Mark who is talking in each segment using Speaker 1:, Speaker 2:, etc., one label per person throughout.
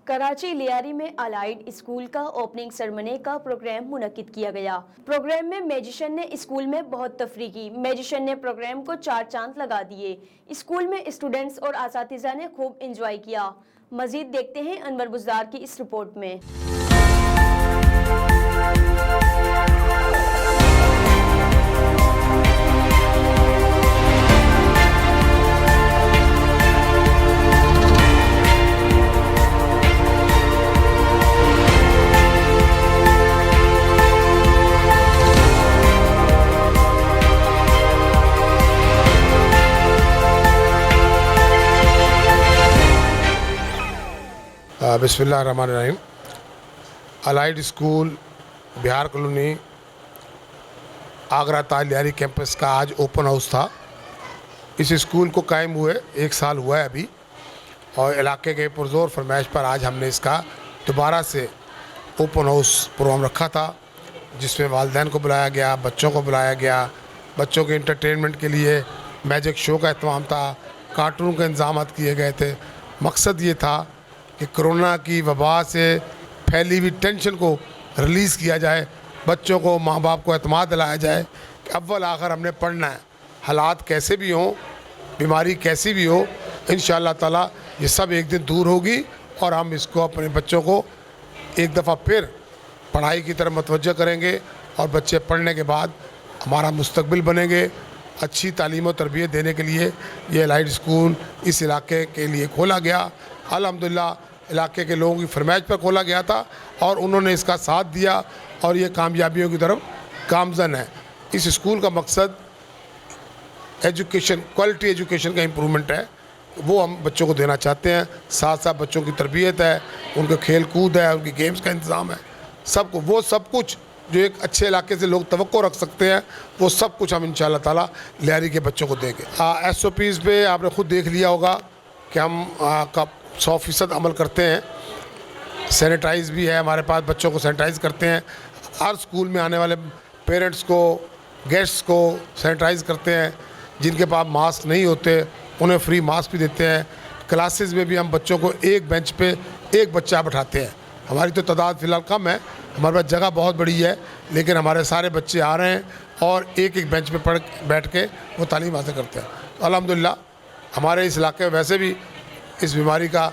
Speaker 1: कराची लियारी में allied school का opening ceremony का प्रोग्राम मुनक्किद किया गया। प्रोग्राम में मैजिशियन ने स्कूल में बहुत तफरी की। मैजिशियन ने प्रोग्राम को 4 चांद लगा दिए। स्कूल में स्टूडेंट्स और असातिज़ा ने खूब एंजॉय किया। मजीद देखते हैं अनवर बुज़दार की इस रिपोर्ट में।
Speaker 2: बिस्मिल्लाहिर्रहमानिर्रहीम। Allied school Bihar colony Agra Taj Lyari campus का आज ओपन हाउस था। इस स्कूल को कायम हुए 1 साल हुआ है अभी, और इलाके के पुरजोर फरमाइश पर आज हमने इसका दोबारा से ओपन हाउस प्रोग्राम रखा था, जिसमें वालिदैन को बुलाया गया, बच्चों को बुलाया गया। बच्चों के इंटरटेनमेंट के लिए मैजिक शो का अहतमाम था, कार्टून के इंतजाम किए गए थे। मकसद ये था कि कोरोना की वबा से फैली हुई टेंशन को रिलीज़ किया जाए, बच्चों को, माँ बाप को एतमाद दिलाया जाए कि अव्वल आखिर हमने पढ़ना है। हालात कैसे भी हों, बीमारी कैसी भी हो, इंशाअल्लाह ताला ये सब एक दिन दूर होगी और हम इसको अपने बच्चों को एक दफ़ा फिर पढ़ाई की तरफ मतवज्जह करेंगे और बच्चे पढ़ने के बाद हमारा मुस्तकबिल बनेंगे। अच्छी तालीम और तरबियत देने के लिए ये अलाइड स्कूल इस इलाके के लिए खोला गया। अल्हम्दुलिल्लाह इलाके के लोगों की फरमाइश पर खोला गया था और उन्होंने इसका साथ दिया और ये कामयाबियों की तरफ गामज़न है। इस स्कूल का मकसद एजुकेशन, क्वालिटी एजुकेशन का इम्प्रूवमेंट है, वो हम बच्चों को देना चाहते हैं। साथ साथ बच्चों की तरबियत है, उनके खेल कूद है, उनकी गेम्स का इंतज़ाम है, सबको वो सब कुछ जो एक अच्छे इलाके से लोग तवक्को रख सकते हैं, वो सब कुछ हम इंशाअल्लाह ताला लियारी के बच्चों को देंगे। SOPs पे आपने ख़ुद देख लिया होगा कि हम 100% अमल करते हैं। सैनिटाइज़ भी है हमारे पास, बच्चों को सैनिटाइज़ करते हैं। हर स्कूल में आने वाले पेरेंट्स को, गेस्ट्स को सैनिटाइज़ करते हैं। जिनके पास मास्क नहीं होते उन्हें फ्री मास्क भी देते हैं। क्लासेस में भी हम बच्चों को एक बेंच पे एक बच्चा बैठाते हैं। हमारी तो तादाद फ़िलहाल कम है, हमारे पास जगह बहुत बड़ी है, लेकिन हमारे सारे बच्चे आ रहे हैं और एक एक बेंच पे बैठ के वो तालीम हासिल करते हैं। अल्हम्दुलिल्लाह हमारे इस इलाके में वैसे भी इस बीमारी का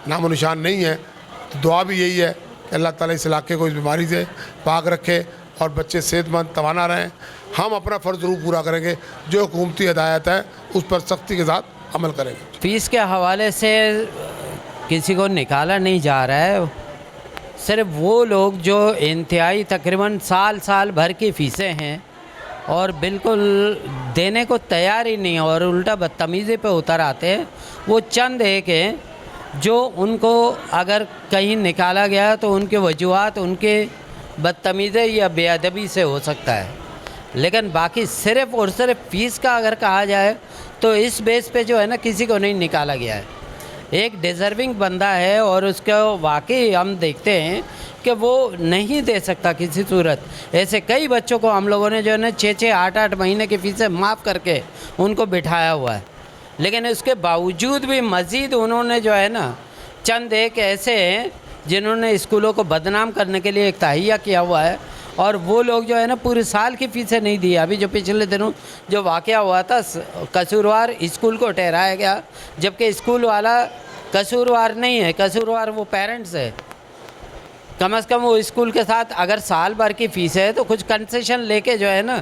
Speaker 2: नामो निशान नहीं है, तो दुआ भी यही है कि अल्लाह ताला इस इलाके को इस बीमारी से पाक रखे और बच्चे सेहतमंद तवाना रहें। हम अपना फ़र्ज़ ज़रूर पूरा करेंगे, जो हुकूमती हिदायत है उस पर सख्ती के साथ अमल करेंगे।
Speaker 3: फ़ीस के हवाले से किसी को निकाला नहीं जा रहा है, सिर्फ वो लोग जो इंतहाई तकरीबन साल भर की फ़ीसें हैं और बिल्कुल देने को तैयार ही नहीं और उल्टा बदतमीज़ी पे उतर आते हैं, वो चंद एक हैं जो उनको अगर कहीं निकाला गया तो उनके वजूहात उनके बदतमीज़ी या बेअदबी से हो सकता है। लेकिन बाकी सिर्फ़ और सिर्फ फ़ीस का अगर कहा जाए तो इस बेस पे जो है ना किसी को नहीं निकाला गया है। एक डिज़र्विंग बंदा है और उसको वाकई हम देखते हैं कि वो नहीं दे सकता किसी सूरत। ऐसे कई बच्चों को हम लोगों ने जो है ना 6-6, 8-8 महीने की फ़ीसें माफ़ करके उनको बिठाया हुआ है, लेकिन उसके बावजूद भी मज़ीद उन्होंने जो है ना चंद एक ऐसे हैं जिन्होंने स्कूलों को बदनाम करने के लिए एक तहैया किया हुआ है और वो लोग जो है ना पूरे साल की फ़ीसें नहीं दी। अभी जो पिछले दिनों जो वाक़या हुआ था, कसूरवार स्कूल को ठहराया गया, जबकि स्कूल वाला कसूरवार नहीं है, कसूरवार वो पेरेंट्स है। कम से कम वो स्कूल के साथ अगर साल भर की फ़ीस है तो कुछ कंसेशन लेके जो है ना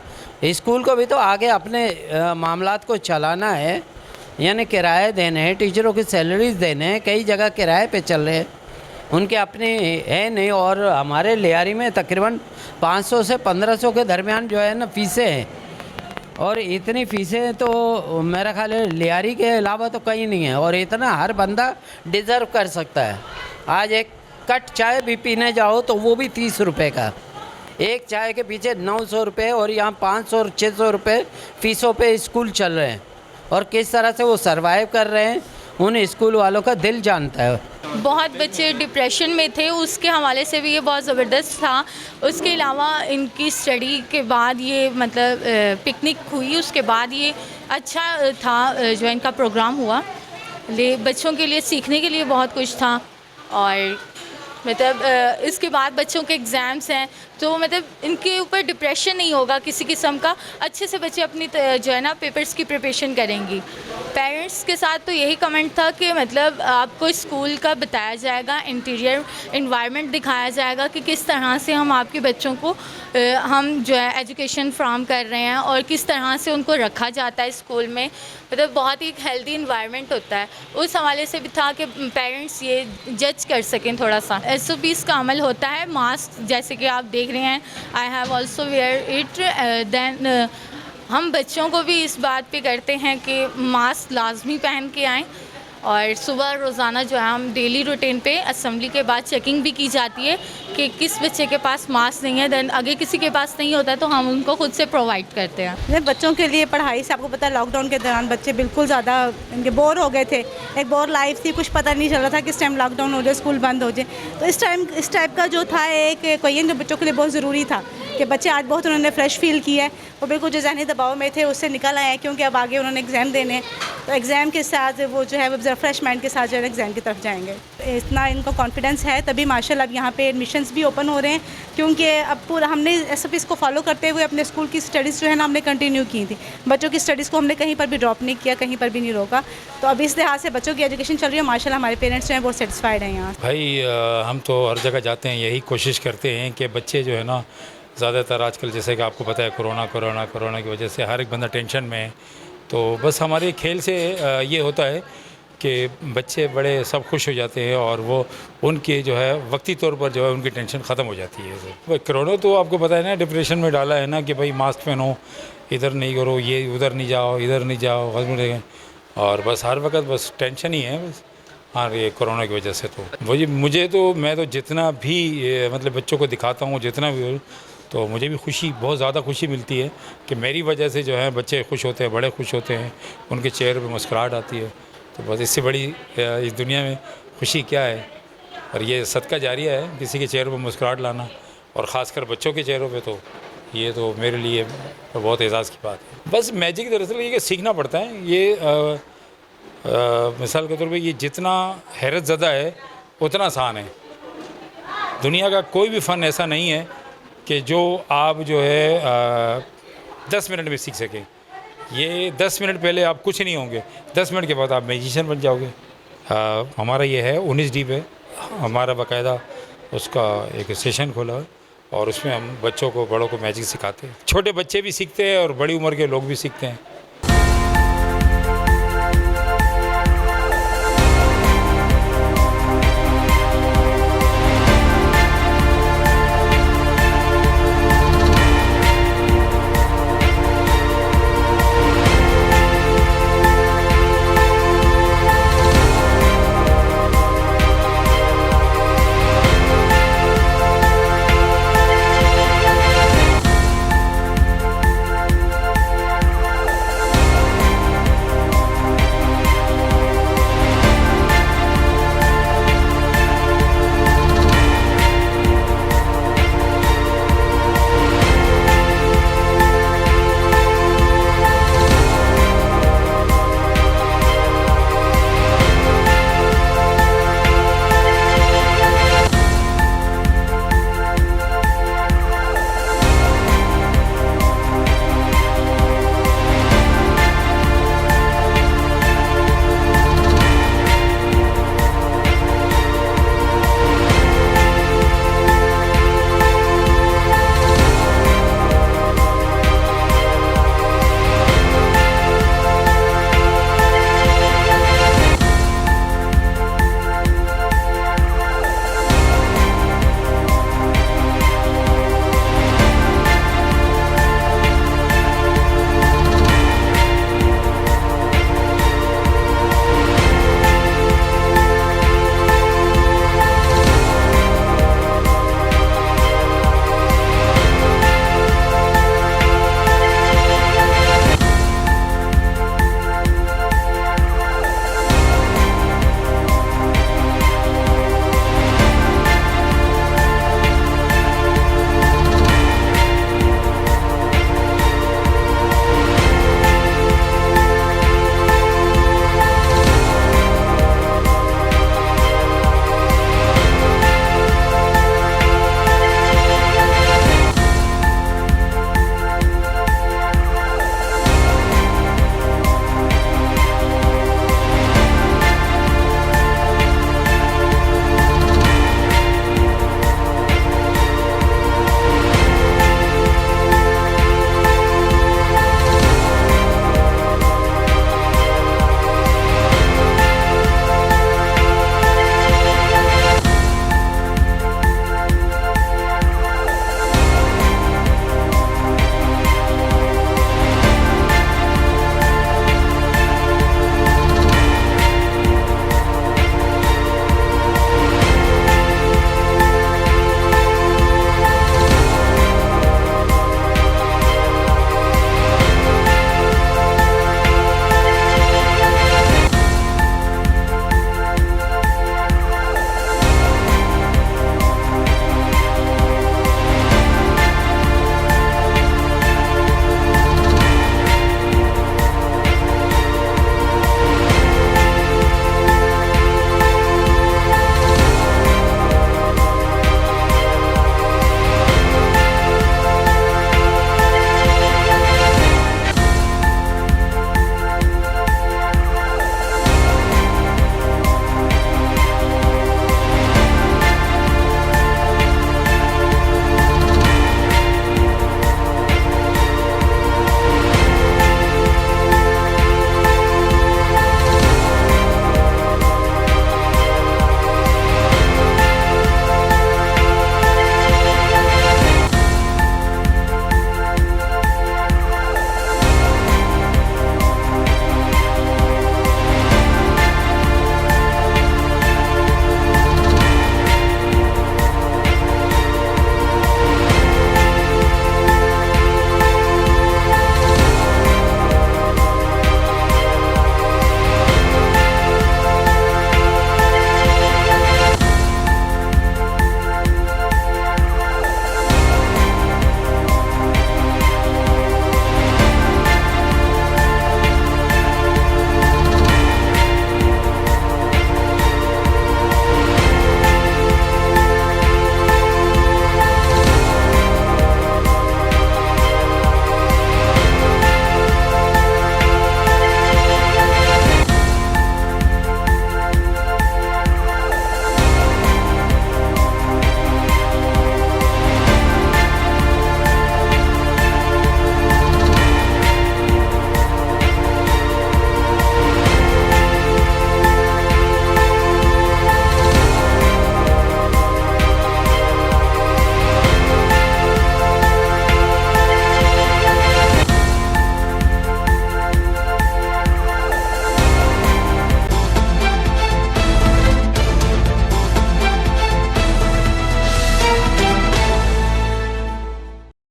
Speaker 3: स्कूल को भी तो आगे अपने मामलात को चलाना है, यानी किराए देने हैं, टीचरों की सैलरीज़ देने हैं, कई जगह किराए पे चल रहे हैं, उनके अपने है नहीं। और हमारे लियारी में तकरीबन 500 से 1500 के दरमियान जो है ना फ़ीसें हैं और इतनी फ़ीसें तो मेरा ख्याल है लियारी के अलावा तो कहीं नहीं है और इतना हर बंदा डिज़र्व कर सकता है। आज एक कट चाय भी पीने जाओ तो वो भी 30 रुपये का, एक चाय के पीछे 900 रुपये और यहाँ 500 और 600 रुपये फ़ीसों पे स्कूल चल रहे हैं और किस तरह से वो सर्वाइव कर रहे हैं उन स्कूल वालों का दिल जानता है।
Speaker 4: बहुत बच्चे डिप्रेशन में थे, उसके हवाले से भी ये बहुत ज़बरदस्त था। उसके अलावा इनकी स्टडी के बाद ये मतलब पिकनिक हुई, उसके बाद ये अच्छा था जो इनका प्रोग्राम हुआ। बच्चों के लिए सीखने के लिए बहुत कुछ था और मतलब इसके बाद बच्चों के एग्ज़ाम्स हैं, तो मतलब इनके ऊपर डिप्रेशन नहीं होगा किसी किस्म का। अच्छे से बच्चे अपनी जो है ना पेपर्स की प्रिपरेशन करेंगी। पेरेंट्स के साथ तो यही कमेंट था कि मतलब आपको स्कूल का बताया जाएगा, इंटीरियर इन्वायरमेंट दिखाया जाएगा कि किस तरह से हम आपके बच्चों को हम जो है एजुकेशन फ्राहम कर रहे हैं और किस तरह से उनको रखा जाता है स्कूल में। मतलब बहुत ही हेल्दी इन्वायरमेंट होता है। उस हवाले से भी था कि पेरेंट्स ये जज कर सकें थोड़ा सा। SOPs का अमल होता है। मास्क जैसे कि आप देख रहे हैं, I have also wear it. देन हम बच्चों को भी इस बात पे करते हैं कि मास्क लाजमी पहन के आएँ। और सुबह रोज़ाना जो है हम डेली रूटीन पे असेंबली के बाद चेकिंग भी की जाती है कि किस बच्चे के पास मास्क नहीं है। देन अगर किसी के पास नहीं होता है तो हम उनको खुद से प्रोवाइड करते हैं।
Speaker 5: बच्चों के लिए पढ़ाई से आपको पता है लॉकडाउन के दौरान बच्चे बिल्कुल ज़्यादा इनके बोर हो गए थे। एक बोर लाइफ थी, कुछ पता नहीं चल रहा था किस टाइम लॉकडाउन हो जाए, स्कूल बंद हो जाए। तो इस टाइप का जो था एक कोयन जो बच्चों के लिए बहुत ज़रूरी था कि बच्चे आज बहुत उन्होंने फ्रेश फील किया है। वो बिल्कुल जो ज़हनी दबाव में थे उससे निकल आए हैं, क्योंकि अब आगे उन्होंने एग्ज़ाम देने हैं। तो एग्ज़ाम के साथ वो जो है वो ज़रा फ्रेश माइंड के साथ जो है एग्ज़ाम की तरफ जाएंगे। इतना इनको कॉन्फिडेंस है तभी माशाल्लाह अब यहाँ पे एडमिशन्स भी ओपन हो रहे हैं, क्योंकि अब पूरा हमने SOPs को फॉलो करते हुए अपने स्कूल की स्टडीज़ जो है ना हमने कंटिन्यू की थी। बच्चों की स्टडीज़ को हमने कहीं पर भी ड्रॉप नहीं किया, कहीं पर भी नहीं रोका। तो अब इस लिहाज से बच्चों की एजुकेशन चल रही है। माशाल्लाह हमारे पेरेंट्स जो हैं बहुत सेटिस्फाइड हैं यहाँ।
Speaker 6: भाई हम तो हर जगह जाते हैं, यही कोशिश करते हैं कि बच्चे जो है ना ज़्यादातर आजकल जैसे कि आपको पता है कोरोना की वजह से हर एक बंदा टेंशन में है। तो बस हमारे खेल से ये होता है कि बच्चे बड़े सब खुश हो जाते हैं और वो उनके जो है वक्ती तौर पर जो है उनकी टेंशन ख़त्म हो जाती है। भाई कोरोना तो आपको पता है ना डिप्रेशन में डाला है ना कि भाई मास्क पहनो, इधर नहीं करो, ये उधर नहीं जाओ, इधर नहीं जाओ, और बस हर वक्त बस टेंशन ही है बस। हाँ, ये कोरोना की वजह से तो मुझे तो मैं तो जितना भी मतलब बच्चों को दिखाता हूँ, जितना भी, तो मुझे भी खुशी, बहुत ज़्यादा खुशी मिलती है कि मेरी वजह से जो है बच्चे खुश होते हैं, बड़े खुश होते हैं, उनके चेहरे पे मुस्कुराहट आती है। तो बस इससे बड़ी इस दुनिया में खुशी क्या है। और ये सदका जारिया है किसी के चेहरे पे मुस्कुराहट लाना, और ख़ासकर बच्चों के चेहरों पे, तो ये तो मेरे लिए बहुत एज़ाज़ की बात है। बस मैजिक दरअसल ये सीखना पड़ता है। ये मिसाल के तौर पे ये जितना हैरत ज़दा है उतना आसान है। दुनिया का कोई भी फ़न ऐसा नहीं है कि जो आप जो है 10 मिनट में सीख सकें। ये 10 मिनट पहले आप कुछ नहीं होंगे, 10 मिनट के बाद आप मैजिशियन बन जाओगे। हमारा ये है 19D पे हमारा बाकायदा उसका एक सेशन खोला है और उसमें हम बच्चों को, बड़ों को मैजिक सिखाते हैं। छोटे बच्चे भी सीखते हैं और बड़ी उम्र के लोग भी सीखते हैं।